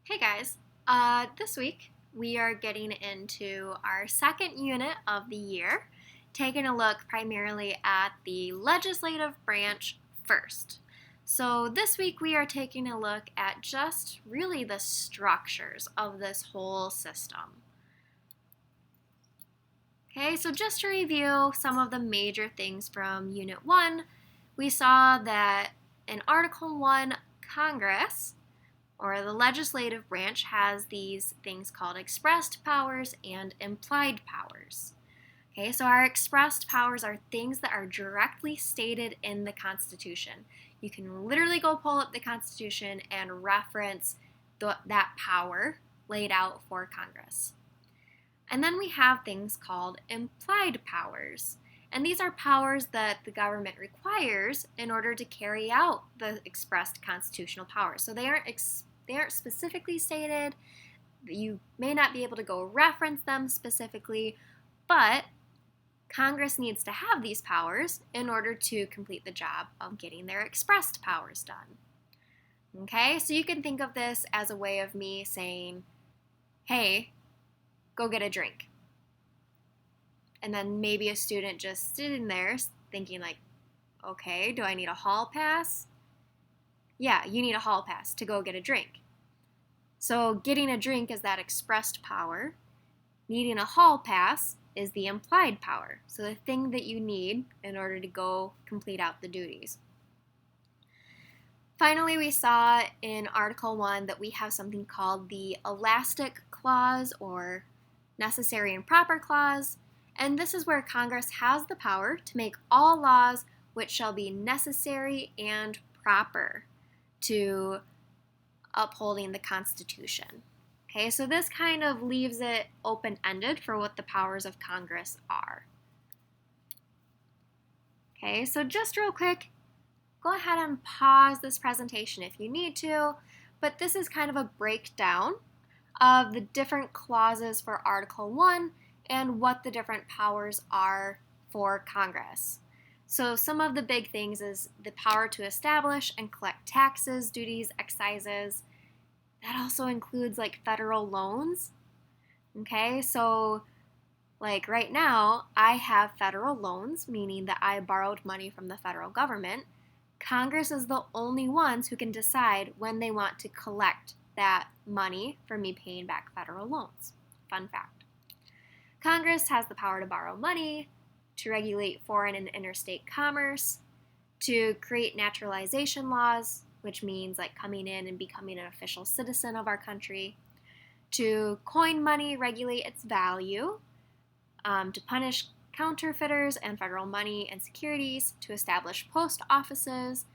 Hey guys, this week we are getting into our second unit of the year, taking a look primarily at the legislative branch first. So, this week we are taking a look at just really the structures of this whole system. Okay, so just to review some of the major things from Unit 1, we saw that in Article 1, Congress or the legislative branch has these things called expressed powers and implied powers. Okay, so our expressed powers are things that are directly stated in the Constitution. You can literally go pull up the Constitution and reference that power laid out for Congress. And then we have things called implied powers. And these are powers that the government requires in order to carry out the expressed constitutional powers. So they aren't specifically stated. You may not be able to go reference them specifically, but Congress needs to have these powers in order to complete the job of getting their expressed powers done. Okay, so you can think of this as a way of me saying, hey, go get a drink. And then maybe a student just sitting there thinking like, okay, do I need a hall pass? Yeah, you need a hall pass to go get a drink. So getting a drink is that expressed power. Needing a hall pass is the implied power. So the thing that you need in order to go complete out the duties. Finally, we saw in Article 1 that we have something called the elastic clause or necessary and proper clause. And this is where Congress has the power to make all laws which shall be necessary and proper to upholding the Constitution. Okay, so this kind of leaves it open-ended for what the powers of Congress are. Okay, so just real quick, go ahead and pause this presentation if you need to, but this is kind of a breakdown of the different clauses for Article 1 and what the different powers are for Congress. So some of the big things is the power to establish and collect taxes, duties, excises. That also includes like federal loans. Okay, so like right now, I have federal loans, meaning that I borrowed money from the federal government. Congress is the only ones who can decide when they want to collect that money for me paying back federal loans. Fun fact. Congress has the power to borrow money, to regulate foreign and interstate commerce, to create naturalization laws, which means like coming in and becoming an official citizen of our country, to coin money, regulate its value, to punish counterfeiters and federal money and securities, to establish post offices,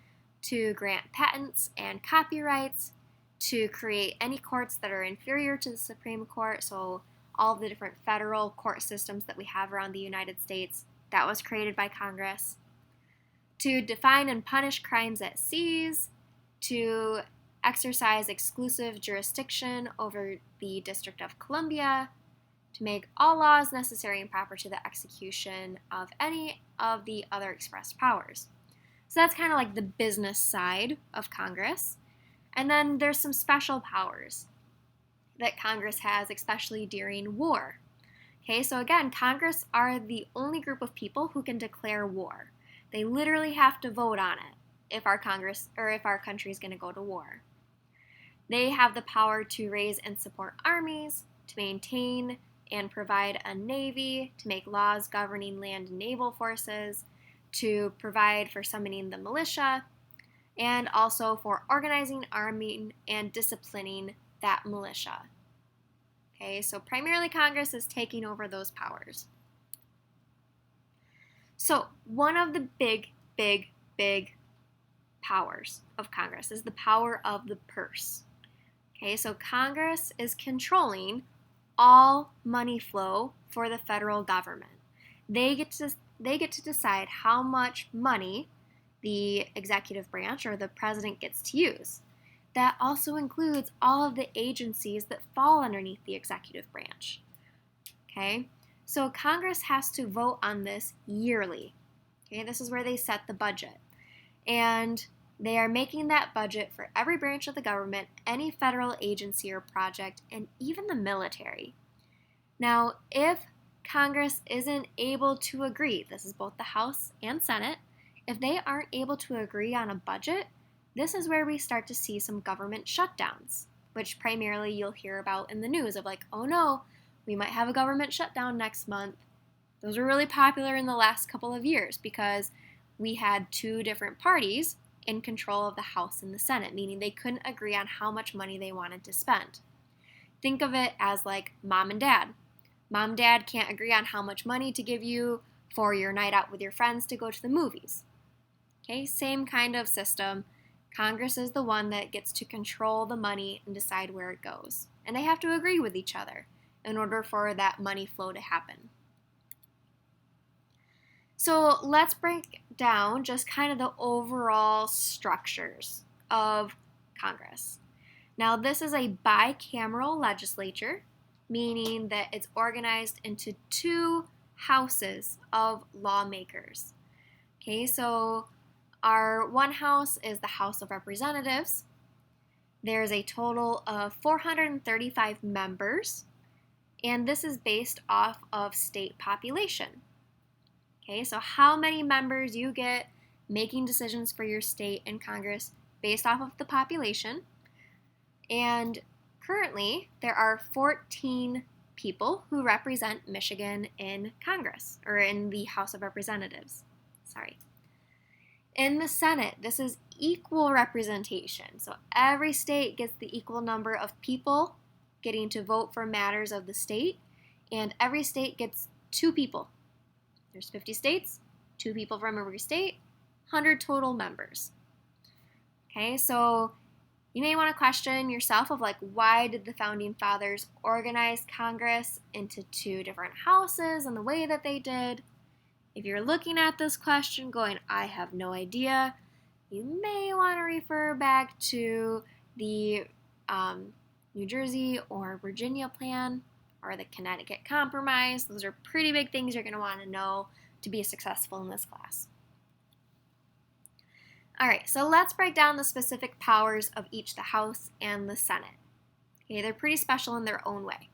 to grant patents and copyrights, to create any courts that are inferior to the Supreme Court, so all of the different federal court systems that we have around the United States, that was created by Congress, to define and punish crimes at seas, to exercise exclusive jurisdiction over the District of Columbia, to make all laws necessary and proper to the execution of any of the other expressed powers. So that's kind of like the business side of Congress. And then there's some special powers that Congress has, especially during war. Okay, so again, Congress are the only group of people who can declare war. They literally have to vote on it if our country is going to go to war. They have the power to raise and support armies, to maintain and provide a navy, to make laws governing land and naval forces, to provide for summoning the militia, and also for organizing, arming, and disciplining that militia. Okay, so primarily Congress is taking over those powers. So one of the big powers of Congress is the power of the purse. Okay, so Congress is controlling all money flow for the federal government. They get to decide how much money the executive branch or the president gets to use. That also includes all of the agencies that fall underneath the executive branch. Okay, so Congress has to vote on this yearly. Okay, this is where they set the budget. And They are making that budget for every branch of the government, any federal agency or project, and even the military. Now, if Congress isn't able to agree, this is both the House and Senate, if they aren't able to agree on a budget, this is where we start to see some government shutdowns, which primarily you'll hear about in the news of like, oh no, we might have a government shutdown next month. Those were really popular in the last couple of years because we had two different parties in control of the House and the Senate, meaning they couldn't agree on how much money they wanted to spend. Think of it as like mom and dad. Mom and dad can't agree on how much money to give you for your night out with your friends to go to the movies. Okay, same kind of system. Congress is the one that gets to control the money and decide where it goes. And they have to agree with each other in order for that money flow to happen. So let's break down just kind of the overall structures of Congress. Now, this is a bicameral legislature, meaning that it's organized into two houses of lawmakers. Okay, so our one house is the House of Representatives. There's a total of 435 members, and this is based off of state population. Okay, so how many members you get making decisions for your state in Congress based off of the population. And currently, there are 14 people who represent Michigan in Congress, or in the House of Representatives. In the Senate, this is equal representation. So every state gets the equal number of people getting to vote for matters of the state, and every state gets 2 people. There's 50 states, 2 people from every state, 100 total members. Okay, so you may want to question yourself of like, why did the Founding Fathers organize Congress into 2 different houses and the way that they did? If you're looking at this question going, I have no idea, you may want to refer back to the New Jersey or Virginia plan or the Connecticut Compromise. Those are pretty big things you're going to want to know to be successful in this class. All right, so let's break down the specific powers of each the House and the Senate. Okay, they're pretty special in their own way.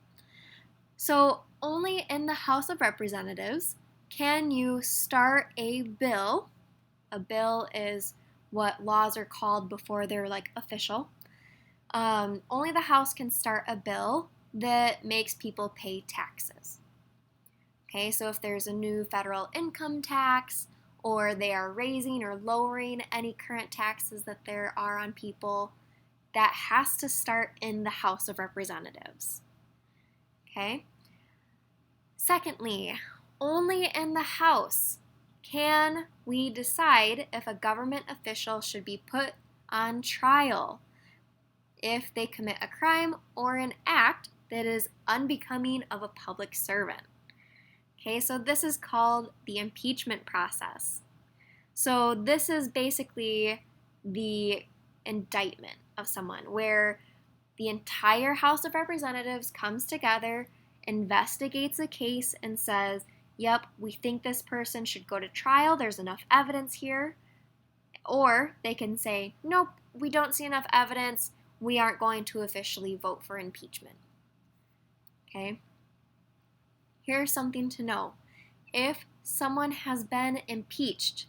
So only in the House of Representatives can you start a bill. A bill is what laws are called before they're like official. Only the House can start a bill that makes people pay taxes. Okay, so if there's a new federal income tax, or they are raising or lowering any current taxes that there are on people, that has to start in the House of Representatives. Okay? Secondly, only in the House can we decide if a government official should be put on trial if they commit a crime or an act that is unbecoming of a public servant. Okay, so this is called the impeachment process. So this is basically the indictment of someone where the entire House of Representatives comes together, investigates a case, and says, yep, we think this person should go to trial, there's enough evidence here. Or they can say, nope, we don't see enough evidence, we aren't going to officially vote for impeachment. Okay? Here's something to know. If someone has been impeached,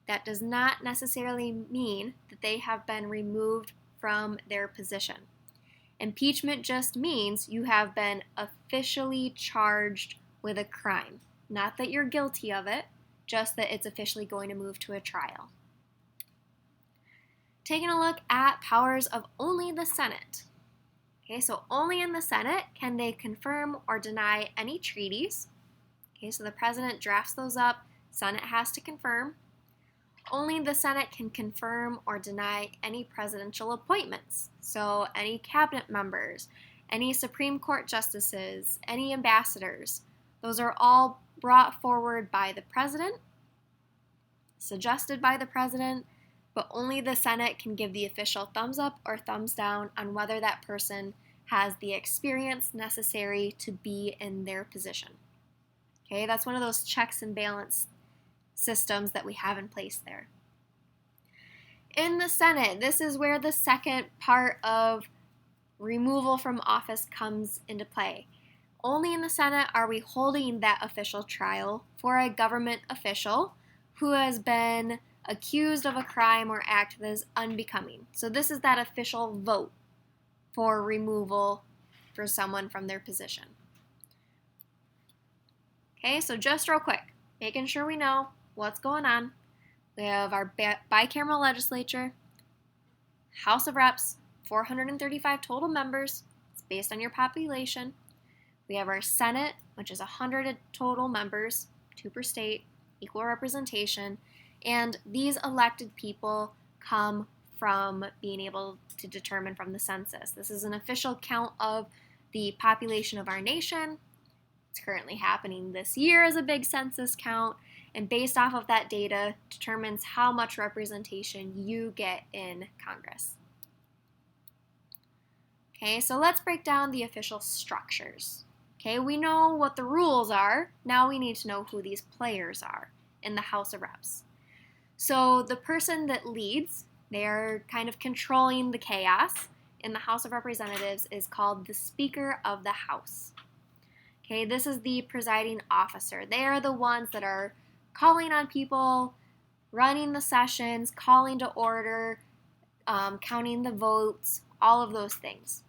that does not necessarily mean that they have been removed from their position. Impeachment just means you have been officially charged with a crime. Not that you're guilty of it, just that it's officially going to move to a trial. Taking a look at powers of only the Senate. Okay, so only in the Senate can they confirm or deny any treaties. Okay, so the president drafts those up, Senate has to confirm. Only the Senate can confirm or deny any presidential appointments. So any cabinet members, any Supreme Court justices, any ambassadors, those are all brought forward by the president, suggested by the president, but only the Senate can give the official thumbs up or thumbs down on whether that person has the experience necessary to be in their position. Okay, that's one of those checks and balance systems that we have in place there. In the Senate, this is where the second part of removal from office comes into play. Only in the Senate are we holding that official trial for a government official who has been accused of a crime or act that is unbecoming. So this is that official vote for removal for someone from their position. Okay, so just real quick, making sure we know what's going on. We have our bicameral legislature, House of Reps, 435 total members. It's based on your population. We have our Senate, which is 100 total members, 2 per state, equal representation. And these elected people come from being able to determine from the census. This is an official count of the population of our nation. It's currently happening this year as a big census count. And based off of that data, determines how much representation you get in Congress. Okay, so let's break down the official structures. Okay, we know what the rules are. Now we need to know who these players are in the House of Reps. So the person that leads, they're kind of controlling the chaos in the House of Representatives, is called the Speaker of the House. Okay, this is the presiding officer. They are the ones that are calling on people, running the sessions, calling to order, counting the votes, all of those things.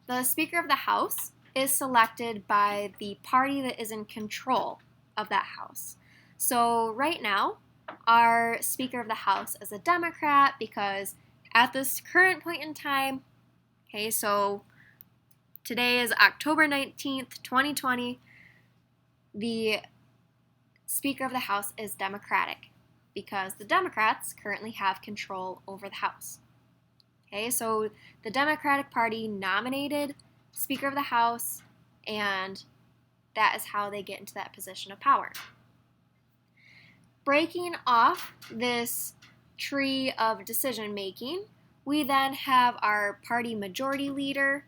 The Speaker of the House is selected by the party that is in control of that House. So right now, our Speaker of the House is a Democrat because at this current point in time, okay, so today is October 19th, 2020, the Speaker of the House is Democratic because the Democrats currently have control over the House. Okay, so the Democratic Party nominated Speaker of the House, and that is how they get into that position of power. Breaking off this tree of decision making, we then have our party majority leader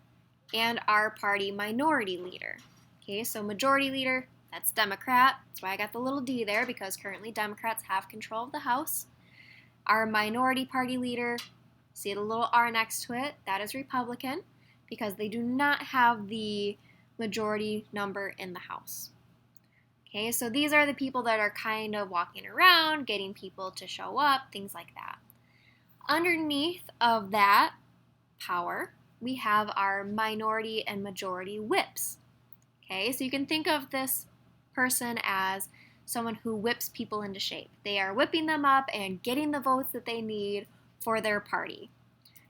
and our party minority leader. Okay, so majority leader, that's Democrat. That's why I got the little D there, because currently Democrats have control of the House. Our minority party leader, see the little R next to it, that is Republican, because they do not have the majority number in the House. Okay, so these are the people that are kind of walking around, getting people to show up, things like that. Underneath of that power, we have our minority and majority whips. Okay, so you can think of this person as someone who whips people into shape. They are whipping them up and getting the votes that they need for their party.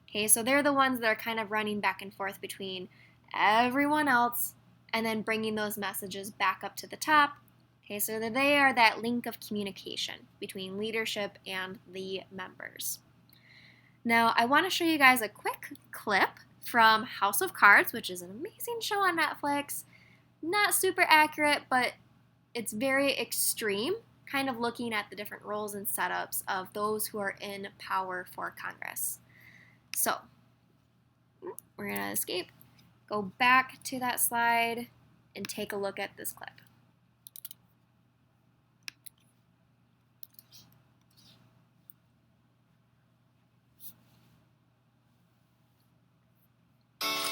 Okay, so they're the ones that are kind of running back and forth between everyone else and then bringing those messages back up to the top. Okay, so they are that link of communication between leadership and the members. Now, I want to show you guys a quick clip from House of Cards, which is an amazing show on Netflix. Not super accurate, but it's very extreme, kind of looking at the different roles and setups of those who are in power for Congress. So, we're going to escape, go back to that slide, and take a look at this clip.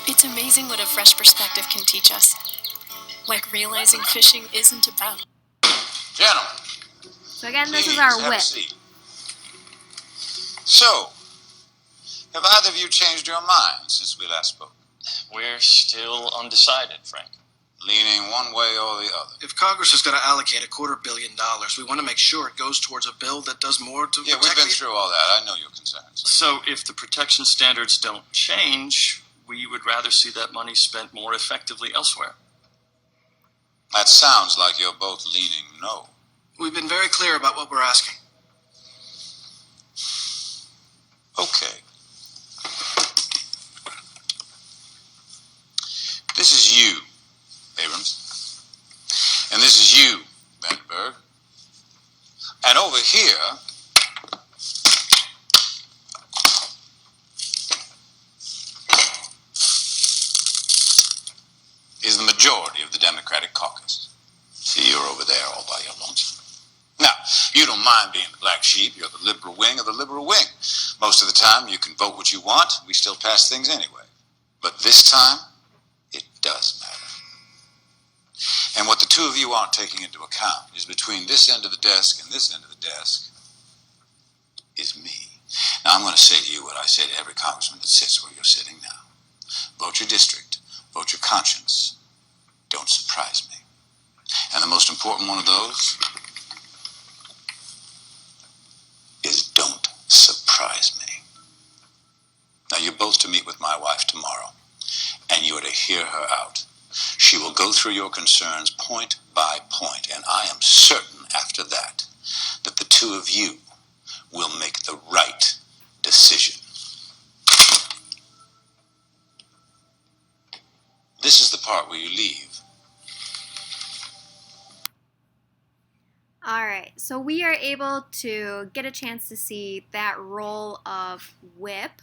It's amazing what a fresh perspective can teach us. Like realizing fishing isn't about. Gentlemen. So again, this is our whip. So, have either of you changed your minds since we last spoke? We're still undecided, Frank. Leaning one way or the other. If Congress is going to allocate $250 million, we want to make sure it goes towards a bill that does more to Yeah, we've been through all that. I know your concerns. So if the protection standards don't change, we would rather see that money spent more effectively elsewhere. That sounds like you're both leaning no. We've been very clear about what we're asking. Okay. This is you, Abrams. And this is you, Vandenberg. And over here is the majority of the Democratic caucus. See, you're over there all by your lonesome. Now, You don't mind being the black sheep. You're the liberal wing of the liberal wing. Most of the time, you can vote what you want. We still pass things anyway. But this time, it does matter. And what the two of you aren't taking into account is between this end of the desk and this end of the desk is me. Now, I'm going to say to you what I say to every congressman that sits where you're sitting now. Vote your district. Vote your conscience. Don't surprise me. And the most important one of those is don't surprise me. Now, you're both to meet with my wife tomorrow, and you are to hear her out. She will go through your concerns point by point, and I am certain after that that the two of you will make the right decision. This is the part where you leave. All right, so we are able to get a chance to see that role of whip.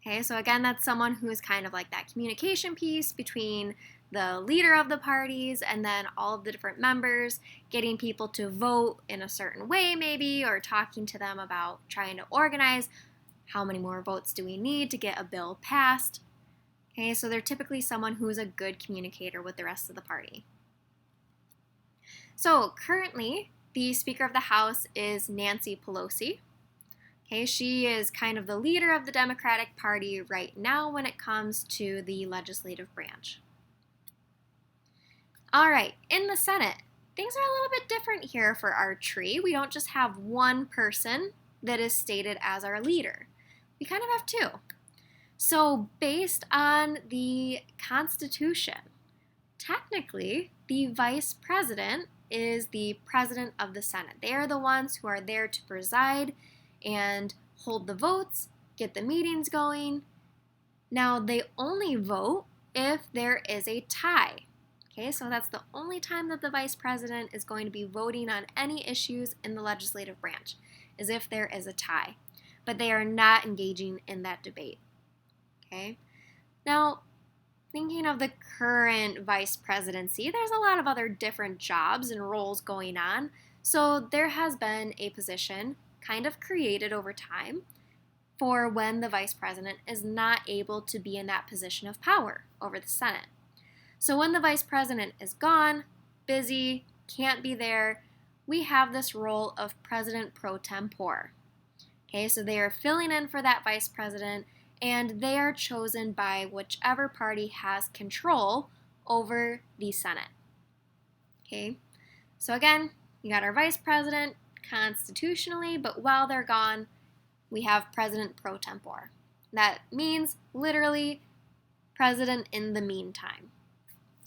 Okay, so again, that's someone who is kind of like that communication piece between the leader of the parties and then all of the different members, getting people to vote in a certain way maybe, or talking to them about trying to organize how many more votes do we need to get a bill passed. Okay, so they're typically someone who is a good communicator with the rest of the party. So currently, the Speaker of the House is Nancy Pelosi. Okay, she is kind of the leader of the Democratic Party right now when it comes to the legislative branch. All right, in the Senate, things are a little bit different here for our tree. We don't just have one person that is stated as our leader. We kind of have two. So based on the Constitution, technically, the Vice President is the President of the Senate. They are the ones who are there to preside and hold the votes, get the meetings going. Now, they only vote if there is a tie. Okay, so that's the only time that the Vice President is going to be voting on any issues in the legislative branch, is if there is a tie. But they are not engaging in that debate. Okay, now, thinking of the current vice presidency, there's a lot of other different jobs and roles going on. So there has been a position kind of created over time for when the vice president is not able to be in that position of power over the Senate. So when the vice president is gone, busy, can't be there, we have this role of president pro tempore. Okay, so they are filling in for that vice president, and they are chosen by whichever party has control over the Senate. Okay, so again, you got our vice president constitutionally, but while they're gone, we have president pro tempore. That means literally president in the meantime.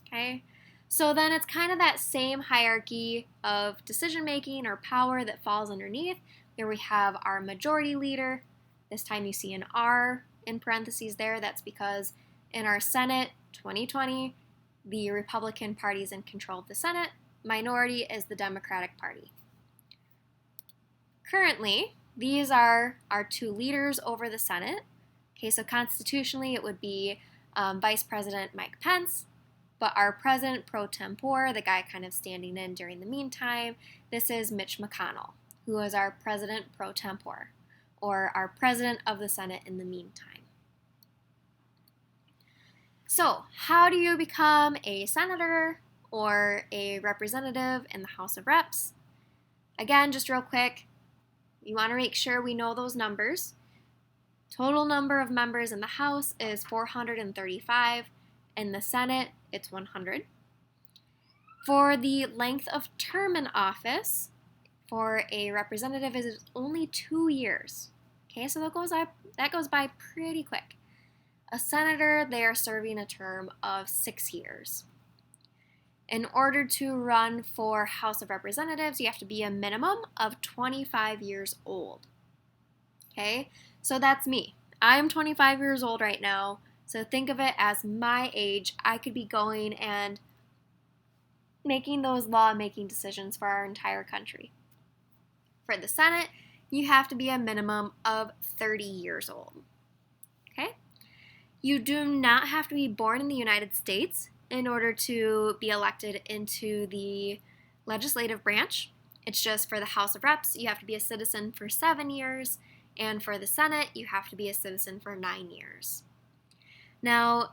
Okay, so then it's kind of that same hierarchy of decision making or power that falls underneath. Here we have our majority leader. This time you see an R in parentheses there. That's because in our Senate 2020, the Republican Party is in control of the Senate. Minority is the Democratic Party. Currently, these are our two leaders over the Senate. Okay, so constitutionally it would be Vice President Mike Pence, but our president pro tempore, the guy kind of standing in during the meantime, this is Mitch McConnell, who is our president pro tempore, or our president of the Senate in the meantime. So, how do you become a senator or a representative in the House of Reps? Again, just real quick, you want to make sure we know those numbers. Total number of members in the House is 435. In the Senate, it's 100. For the length of term in office, for a representative is only 2 years. Okay, so that goes by pretty quick. A senator, they are serving a term of 6 years. In order to run for House of Representatives, you have to be a minimum of 25 years old. Okay, so that's me. I'm 25 years old right now, so think of it as my age. I could be going and making those law-making decisions for our entire country. For the Senate, you have to be a minimum of 30 years old. Okay? You do not have to be born in the United States in order to be elected into the legislative branch. It's just for the House of Reps, you have to be a citizen for 7 years, and for the Senate, you have to be a citizen for 9 years. Now,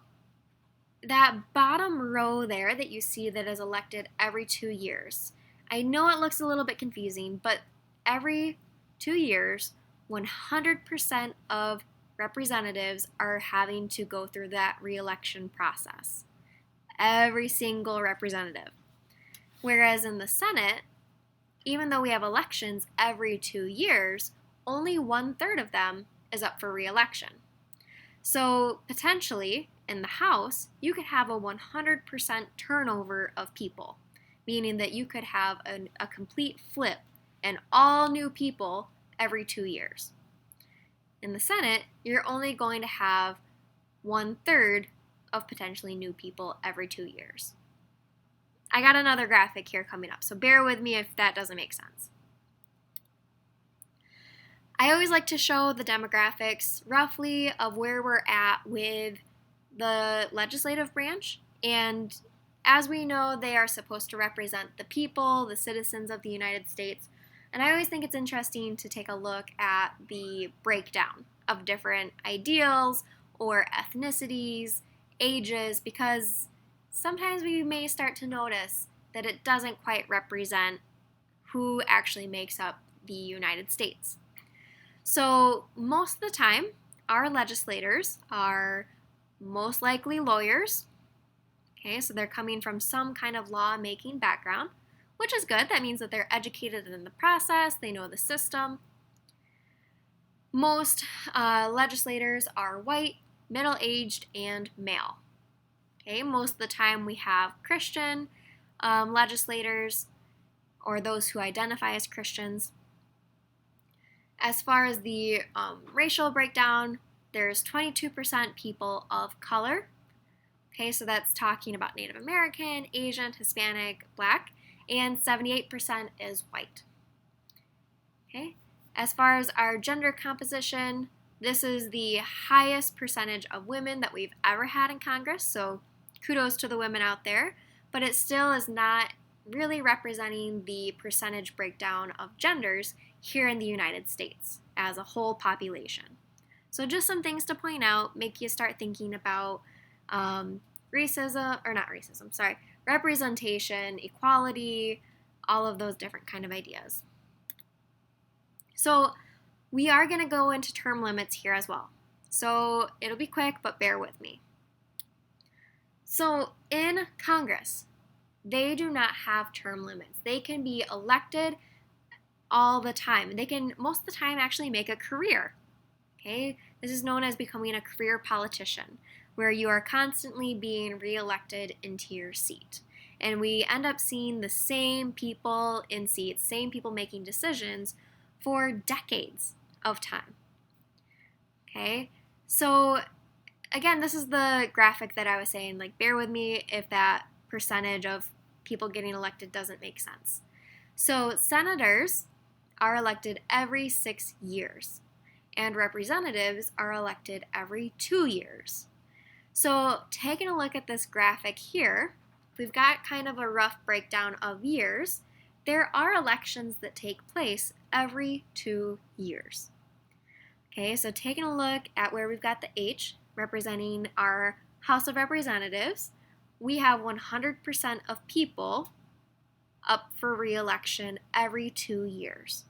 that bottom row there that you see that is elected every 2 years, I know it looks a little bit confusing, but every 2 years, 100% of representatives are having to go through that re-election process. Every single representative. Whereas in the Senate, even though we have elections every 2 years, only 1/3 of them is up for re-election. So potentially, in the House, you could have a 100% turnover of people, meaning that you could have a complete flip and all new people every 2 years. In the Senate, you're only going to have 1/3 of potentially new people every 2 years. I got another graphic here coming up, so bear with me if that doesn't make sense. I always like to show the demographics roughly of where we're at with the legislative branch, and as we know, they are supposed to represent the people, the citizens of the United States, and I always think it's interesting to take a look at the breakdown of different ideals or ethnicities, ages, because sometimes we may start to notice that it doesn't quite represent who actually makes up the United States. So most of the time, our legislators are most likely lawyers. Okay, so they're coming from some kind of law-making background, which is good. That means that they're educated in the process, they know the system. Most legislators are white, middle-aged, and male. Okay, most of the time we have Christian legislators or those who identify as Christians. As far as the racial breakdown, there's 22% people of color. Okay, so that's talking about Native American, Asian, Hispanic, Black, and 78% is white. Okay, as far as our gender composition, this is the highest percentage of women that we've ever had in Congress, so kudos to the women out there, but it still is not really representing the percentage breakdown of genders here in the United States as a whole population. So just some things to point out, make you start thinking about representation, equality, all of those different kind of ideas. So we are going to go into term limits here as well. So it'll be quick, but bear with me. So in Congress, they do not have term limits. They can be elected all the time. They can, most of the time, actually make a career. Okay? This is known as becoming a career politician, where you are constantly being reelected into your seat. And we end up seeing the same people in seats, same people making decisions for decades of time. Okay? So again, this is the graphic that I was saying, like, bear with me if that percentage of people getting elected doesn't make sense. So senators are elected every 6 years, and representatives are elected every 2 years. So taking a look at this graphic here, we've got kind of a rough breakdown of years. There are elections that take place every 2 years. Okay, so taking a look at where we've got the H representing our House of Representatives, we have 100% of people up for re-election every 2 years.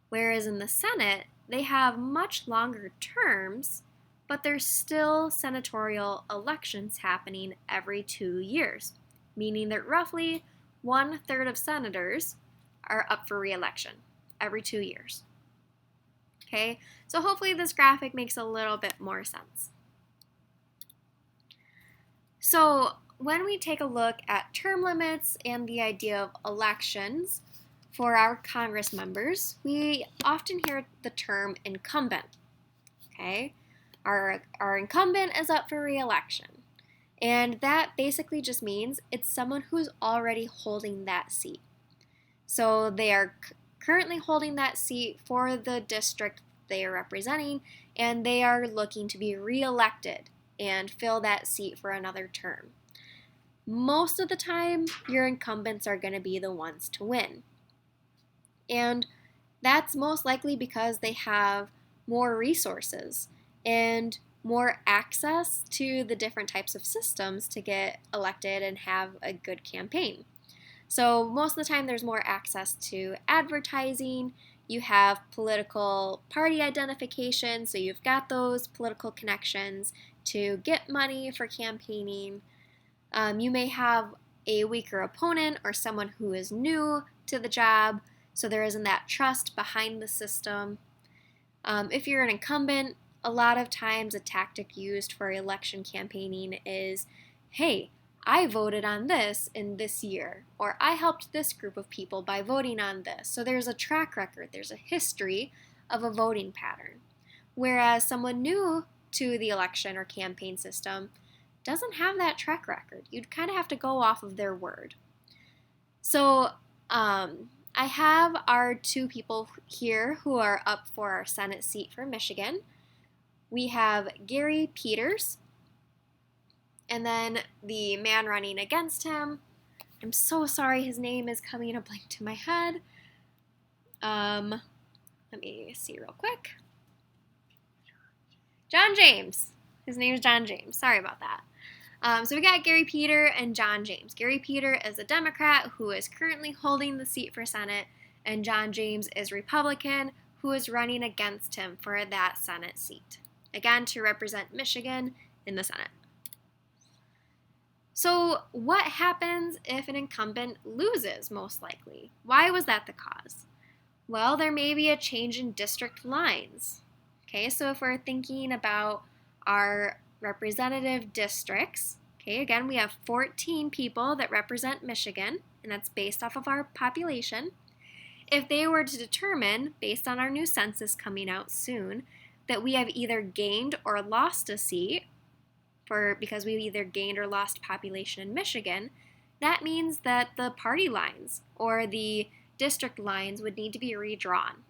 Whereas in the Senate, they have much longer terms, but there's still senatorial elections happening every 2 years, meaning that roughly 1/3 of senators are up for re-election every 2 years. Okay, so hopefully this graphic makes a little bit more sense. So when we take a look at term limits and the idea of elections for our Congress members, we often hear the term incumbent. Okay, our incumbent is up for re-election, and that basically just means it's someone who's already holding that seat. So they are currently holding that seat for the district they are representing, and they are looking to be re-elected and fill that seat for another term. Most of the time, your incumbents are going to be the ones to win. And that's most likely because they have more resources and more access to the different types of systems to get elected and have a good campaign. So most of the time there's more access to advertising, you have political party identification, so you've got those political connections to get money for campaigning. You may have a weaker opponent or someone who is new to the job, so there isn't that trust behind the system. If you're an incumbent, a lot of times a tactic used for election campaigning is, hey, I voted on this in this year, or I helped this group of people by voting on this. So there's a track record, there's a history of a voting pattern. Whereas someone new to the election or campaign system doesn't have that track record. You'd kind of have to go off of their word. So I have our two people here who are up for our Senate seat for Michigan. We have Gary Peters, and then the man running against him. I'm so sorry, his name is coming a blank to my head. Let me see real quick. John James. His name is John James. Sorry about that. So we got Gary Peter and John James. Gary Peter is a Democrat who is currently holding the seat for Senate, and John James is Republican who is running against him for that Senate seat. Again, to represent Michigan in the Senate. So what happens if an incumbent loses, most likely? Why was that the cause? Well, there may be a change in district lines. Okay, so if we're thinking about our representative districts, okay, again, we have 14 people that represent Michigan, and that's based off of our population. If they were to determine, based on our new census coming out soon, that we have either gained or lost a seat, because we've either gained or lost population in Michigan, that means that the party lines or the district lines would need to be redrawn.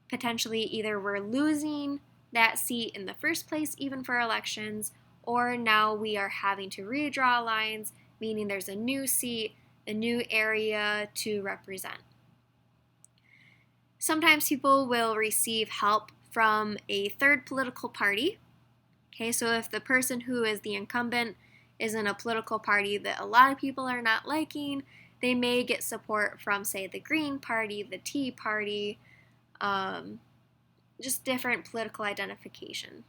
Potentially either we're losing that seat in the first place even for elections, or now we are having to redraw lines, meaning there's a new seat, a new area to represent. Sometimes people will receive help from a third political party. Okay, so if the person who is the incumbent is in a political party that a lot of people are not liking, they may get support from, say, the Green Party, the Tea Party, just different political identification.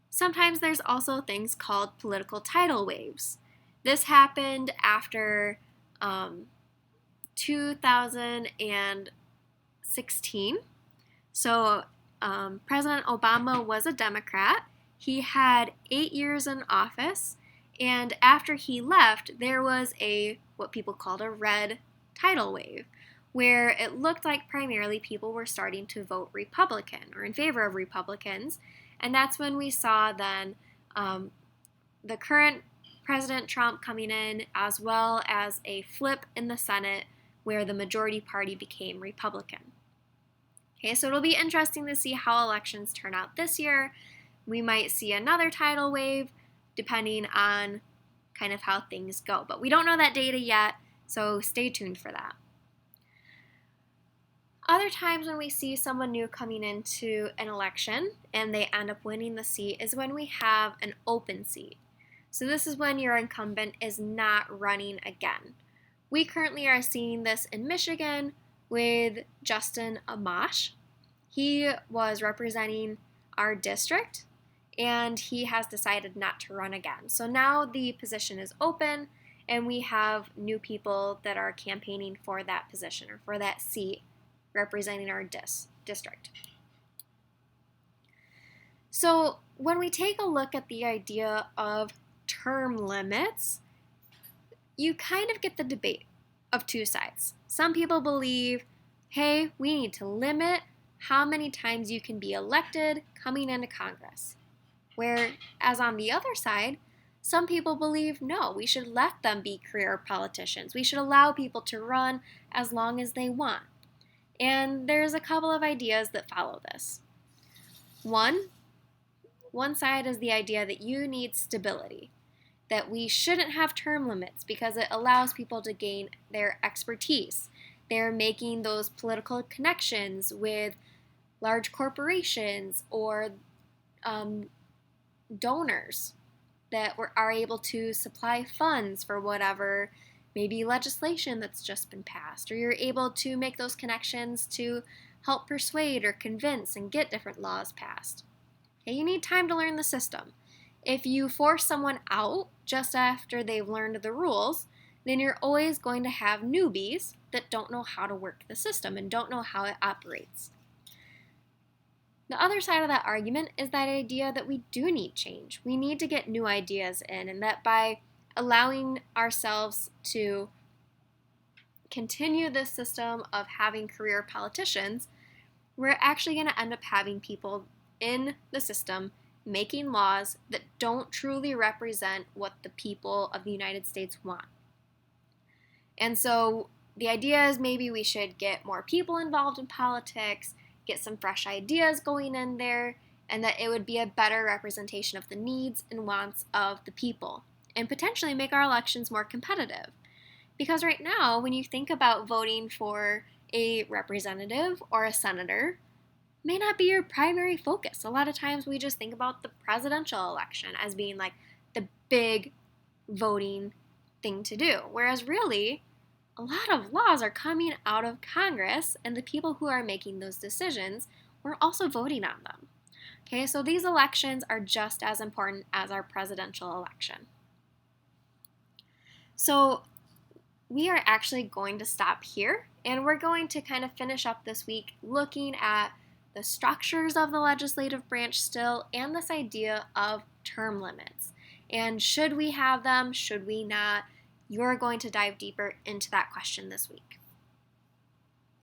Sometimes there's also things called political tidal waves. This happened after 2016. So President Obama was a Democrat. He had 8 years in office, and after he left, there was what people called a red tidal wave, where it looked like primarily people were starting to vote Republican or in favor of Republicans, and that's when we saw then the current President Trump coming in, as well as a flip in the Senate where the majority party became Republican. Okay, so it'll be interesting to see how elections turn out this year. We might see another tidal wave depending on kind of how things go. But we don't know that data yet, so stay tuned for that. Other times when we see someone new coming into an election and they end up winning the seat is when we have an open seat. So this is when your incumbent is not running again. We currently are seeing this in Michigan with Justin Amash. He was representing our district, and he has decided not to run again. So now the position is open, and we have new people that are campaigning for that position or for that seat representing our district. So when we take a look at the idea of term limits, you kind of get the debate of two sides. Some people believe, hey, we need to limit how many times you can be elected coming into Congress. Whereas on the other side, some people believe, no, we should let them be career politicians. We should allow people to run as long as they want. And there's a couple of ideas that follow this. One side is the idea that you need stability, that we shouldn't have term limits because it allows people to gain their expertise. They're making those political connections with large corporations or donors that are able to supply funds for whatever maybe legislation that's just been passed, or you're able to make those connections to help persuade or convince and get different laws passed. Okay, you need time to learn the system. If you force someone out just after they've learned the rules, then you're always going to have newbies that don't know how to work the system and don't know how it operates. The other side of that argument is that idea that we do need change. We need to get new ideas in, and that by allowing ourselves to continue this system of having career politicians, we're actually going to end up having people in the system making laws that don't truly represent what the people of the United States want. And so the idea is maybe we should get more people involved in politics, get some fresh ideas going in there, and that it would be a better representation of the needs and wants of the people, and potentially make our elections more competitive. Because right now, when you think about voting for a representative or a senator, may not be your primary focus. A lot of times we just think about the presidential election as being like the big voting thing to do, whereas really, a lot of laws are coming out of Congress, and the people who are making those decisions, we're also voting on them. Okay, so these elections are just as important as our presidential election. So we are actually going to stop here, and we're going to kind of finish up this week looking at the structures of the legislative branch still, and this idea of term limits. And should we have them? Should we not? You're going to dive deeper into that question this week.